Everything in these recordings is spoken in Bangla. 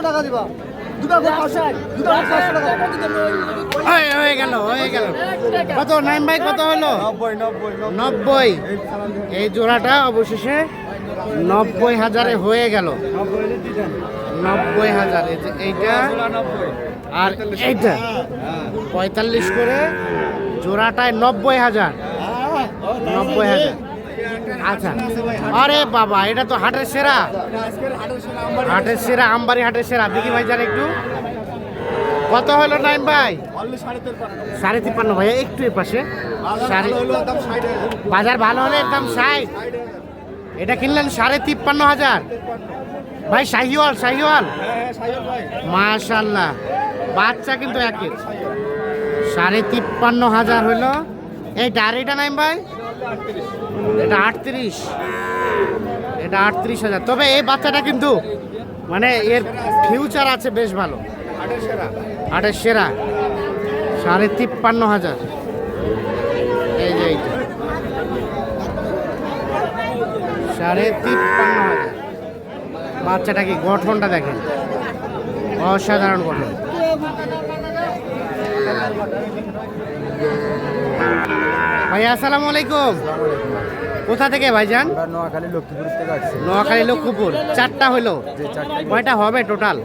টাকা দিবা দুটা করে 500 দুটা করে 500 টাকা হয়ে গেল কত নাইম ভাই কত হলো 90 এই জোড়াটা অবশেষে 90,000 হয়ে গেল 90,000 এইটা আর এইটা 45 করে জোড়াটায় 90,000 90,000 আচ্ছা আরে বাবা এটা তো হাটের সেরা আমবাড়ি হাটের সেরা দেখি ভাই যান একটু কত হলো নাইম ভাই 53.5 ভাই একটু এ পাশে বাজার ভালো হলে দাম 60 এটা কিনলেন 53,500 ভাই শাহিওয়াল মাশাআল্লাহ বাচ্চা কিন্তু একই 53,500 হইলো এইটা আর এটা নাইম ভাই এটা 38,000 তবে এই বাচ্চাটা কিন্তু মানে এর ফিউচার আছে বেশ ভালো হাটের সেরা 53,500 এই যে এইটা 53,500 বাচ্চাটা কি গঠনটা দেখেন অসাধারণ গঠন ভাই আসসালামু আলাইকুম কোথা থেকে ভাইজান নোয়াখালী লক্ষ্মীপুর চারটা হলো কয়টা হবে টোটাল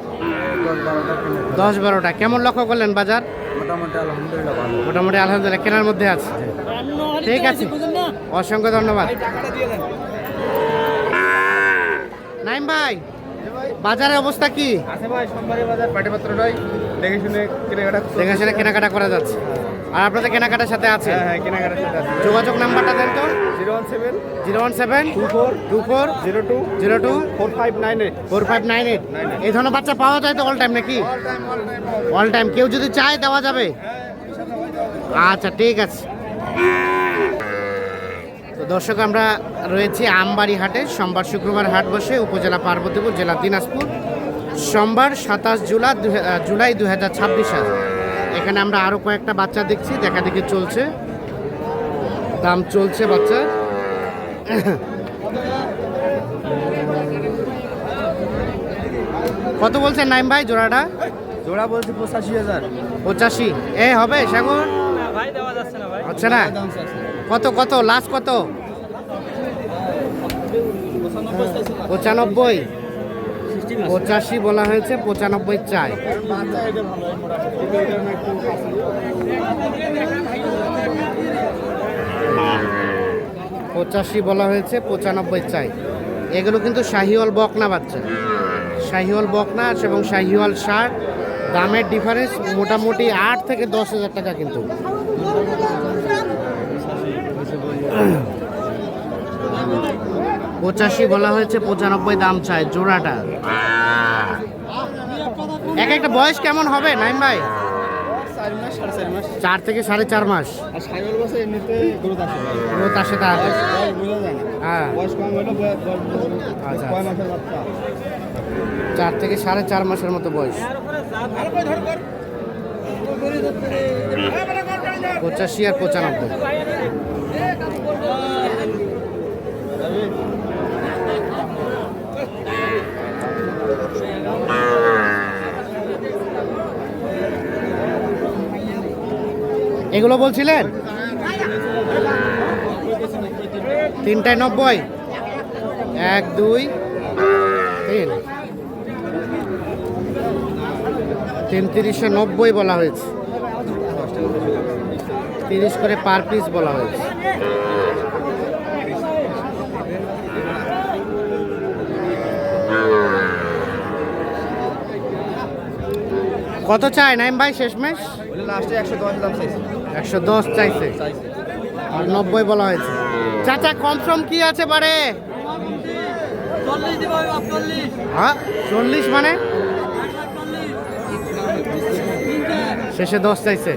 10-12টা কেমন লক্ষ্য করলেন বাজার মোটামুটি আলহামদুলিল্লাহ কেনার মধ্যে আছে ঠিক আছে অসংখ্য ধন্যবাদ নাইম ভাই বাজারের অবস্থা কি দেখে শুনে কেনাকাটা করা যাচ্ছে আর আপনাদের কেনাকাটার সাথে আছে যোগাযোগ নাম্বারটা দেন তো 0172402024598 এই ধরনের বাচ্চা পাওয়া যায় তো অল টাইম নাকি অল টাইম কেউ যদি চায় দেওয়া যাবে আচ্ছা ঠিক আছে তো দর্শক আমরা রয়েছি আমবাড়ি হাটে সোমবার শুক্রবার হাট বসে উপজেলা পার্বতীপুর জেলা দিনাজপুর সোমবার 27 জুলাই 2026 সাল এখানে আমরা আরো কয়েকটা বাচ্চা দেখছি দেখা দেখি চলছে দাম চলছে বাচ্চা কত বলছেন নাইম ভাই জোড়া বলছে 85,000 এ হবে সাগর আচ্ছা না কত লাস্ট কত 95 85 বলা হয়েছে 95 চাই পঁচাশি বলা হয়েছে 95 চাই এগুলো কিন্তু শাহিওয়াল বকনা বাচ্চা শাহিওয়াল বকনা এবং শাহিওয়াল ষাঁড় দামের ডিফারেন্স মোটামুটি 8 থেকে 10,000 টাকা কিন্তু 85 বলা হয়েছে 95 দাম চায় জোড়াটা একটা বয়স কেমন হবে নাইম ভাই 4 থেকে 4.5 মাস গ্রোথ আসে তাহলে হ্যাঁ আচ্ছা 4 থেকে 4.5 মাসের মতো বয়স 85 আর 95 এগুলো বলছিলেন 3টায় 90 1 2 3 3390 বলা হয়েছে 30 করে পার পিস বলা হয়েছে কত চায় নাইম ভাই শেষমেশ লাস্টে 110 দাম চাইছে 110 চাইছে আর 90 বলা হয়েছে চাচা কনফার্ম কি আছে বারে 40 দিব 40 হ্যাঁ 40 মানে শেষে 10 চাইছে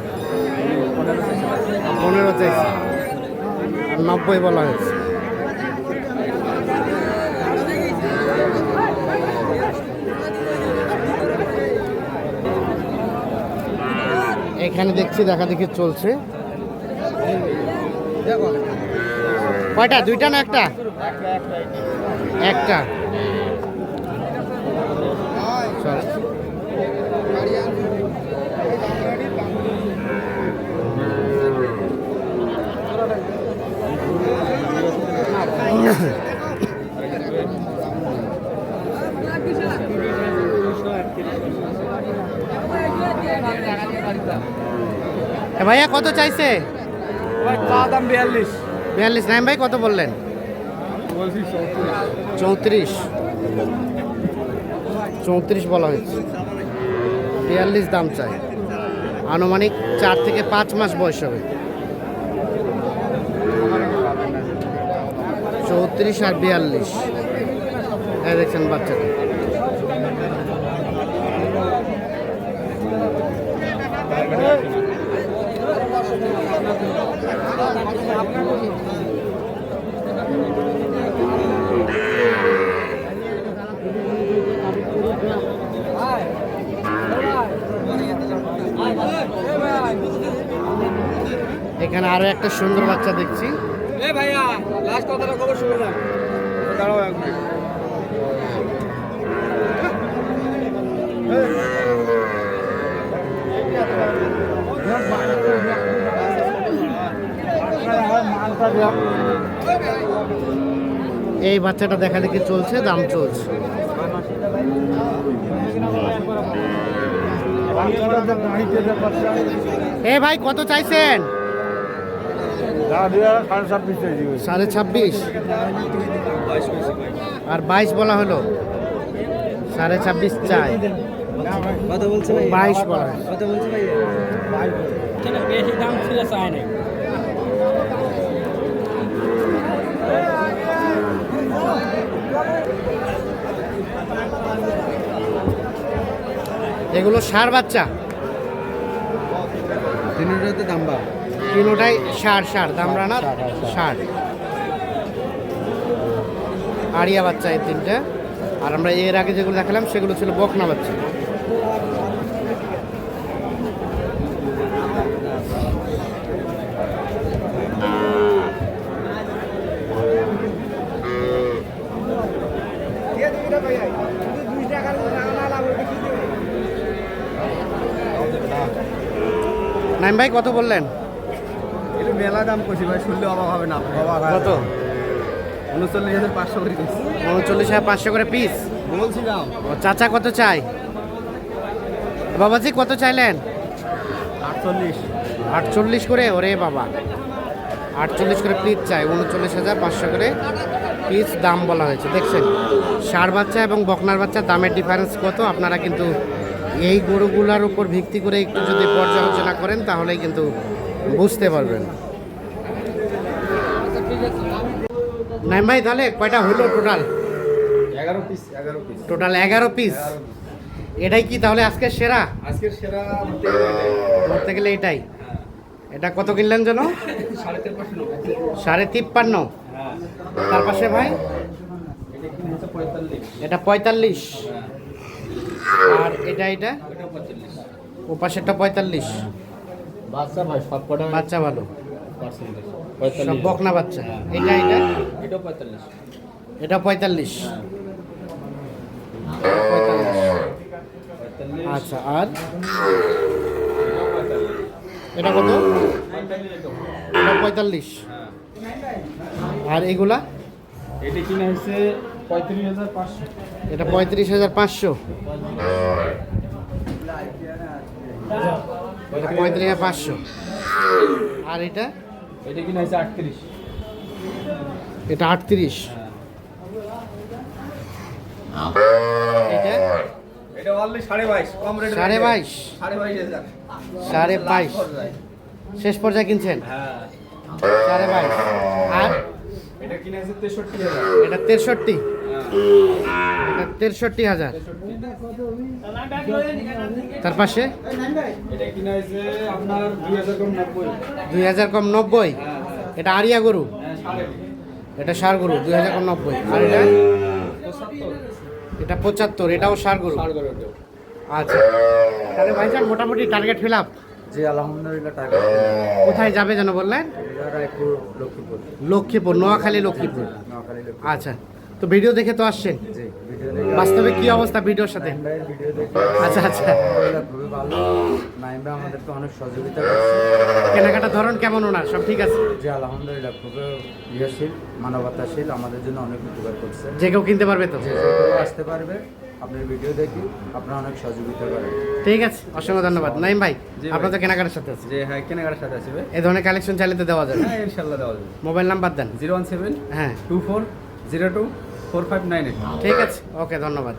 15 চাইছে আর 90 বলা হয়েছে এখানে দেখছি দেখা দেখি চলছে কয়টা দুইটা না একটা একটা ভাইয়া কত চাইছে? ভাই চা দাম 42। 42। নাইম ভাই কত বললেন? বলছি 34। 34 বলা হয়েছে, 42 দাম চাই। আনুমানিক 4 থেকে 5 মাস বয়স হবে। 34 আর 42। এই দেখছেন বাচ্চাটা। এখানে আরো একটা সুন্দর বাচ্চা দেখছি। এ ভাইয়া লাস্ট কথাটা খবর শুনে যান। দাঁড়াও এক মিনিট। এই বাচ্চাটা দেখা দেখি চলছে, দাম চলছে। এ ভাই কত চাইছেন? 26.5 আর 22 বলা হলো। 26.5 চাই, 22 বলা হয়। বেশি দাম ছিল চাই না। এগুলো ষাঁড় বাচ্চা, তিনটাতে দাম বা তিনোটাই ষাঁড় দামরা না, ষাঁড়। আড়িয়া বাচ্চা এই তিনটা। আর আমরা এর আগে যেগুলো দেখালাম সেগুলো ছিল বকনা বাচ্চা। নাইম ভাই কত বললেন? এটা মেলা দাম কইছি ভাই, শুনলে অবাক হবে না। কত? 39,500 করে দিচ্ছি। 39,500 করে পিস বলছিলাম। ও চাচা কত চাই? বাবাজি কত চাইলেন? 48। 48 করে। ওরে বাবা, 48 করে পিস চাই। 39,500 করে পিস দাম বলা হয়েছে। দেখছেন ষাঁড় বাচ্চা এবং বকনার বাচ্চা দামের ডিফারেন্স কত। আপনারা কিন্তু এই গরুগুলার উপর ভিত্তি করে একটু যদি পর্যালোচনা করেন তাহলেই কিন্তু বুঝতে পারবেন। নাইম ভাই তাহলে কয়টা হলো total? 11 piece. 11 piece. Total 11 piece. এটাই কি তাহলে আজকের সেরা? আজকের সেরা ধরতে গেলে এটাই। এটা কত কিনলেন যেন? 53,500। 53.5। হ্যাঁ। তার পাশে ভাই এটা কি হচ্ছে 45। এটা 45। হ্যাঁ। আর এটা এটা 45। ও পাশেরটা 45। বাচ্চা ভাই সব কটা বাচ্চা ভালো, পার্সেন্টেজ সব 45। বকনা বাচ্চা। হ্যাঁ। এটা এটা 45। এটা 45। হ্যাঁ। 45। 45। আচ্ছা, আর এটা 45। এটা কত? 45 এটা। এটা 45। হ্যাঁ। আর এগুলা? এটা কিনা হচ্ছে 35,500। এটা 35,500। এটা 35,500। আর এটা? এটা কিনা হচ্ছে 38। এটা 38। এটা এটা অনলি 22.5 কম রেট। 22.5। 22,500। 22.5 শেষ পর্যায়ে কিনছেন? হ্যাঁ। 22.5। আর এটা কিনা হচ্ছে 63,000। এটা 63। হ্যাঁ। এটা 63,000। তার পাশে এটা কিনা হচ্ছে আপনার 2,000 কম 90। 2000 কম 90। হ্যাঁ। এটা আরিয়া গরু, হ্যাঁ, 7.5। এটা ষাঁড় গরু 2000 কম 90। আর এটা? 75। এটা 75। এটাও ষাঁড় গরু। 60 করে ওটা। আচ্ছা, তাহলে ভাইজান মোটামুটি টার্গেট ফিল আপ। জি আলহামদুলিল্লাহ টাকা। কোথায় যাবে যেন বললেন? রায়পুর লক্ষ্মীপুর। লক্ষ্মীপুর, নোয়াখালী লক্ষ্মীপুর। নোয়াখালী লক্ষ্মীপুর। আচ্ছা, তো ভিডিও দেখে তো আসছেন, জি ভিডিও দেখে বাস্তবে কি অবস্থা ভিডিওর সাথে? নাইম ভাইয়ের ভিডিও দেখে আচ্ছা আচ্ছা, আলহামদুলিল্লাহ খুবই ভালো। নাইম ভাই আমাদেরকে অনেক সহযোগিতা করছে। কেনাকাটা ধরন কেমন ওনার? সব ঠিক আছে? জি আলহামদুলিল্লাহ খুবই ইয়েশীল, মানবতাশীল, আমাদের জন্য অনেক উপকার করছে। যে কেউ কিনতে পারবে তো? যে কেউ আসতে পারবে, আপনার ভিডিও দেখি, আপনারা অনেক সহযোগিতা করেন। ঠিক আছে, অসংখ্য ধন্যবাদ। নাইম ভাই, জি ভাই। আপনার তো কেনাকাটার সাথে আছে, যে হ্যাঁ কেনাকাটার সাথে আসবে। এই ধরনের কালেকশন চাইলে তো দেওয়া যাবে। হ্যাঁ ইনশাল্লাহ দেওয়া যাবে। মোবাইল নাম্বার দেন। 017 হ্যাঁ 2402 4598। ঠিক আছে, ওকে, ধন্যবাদ।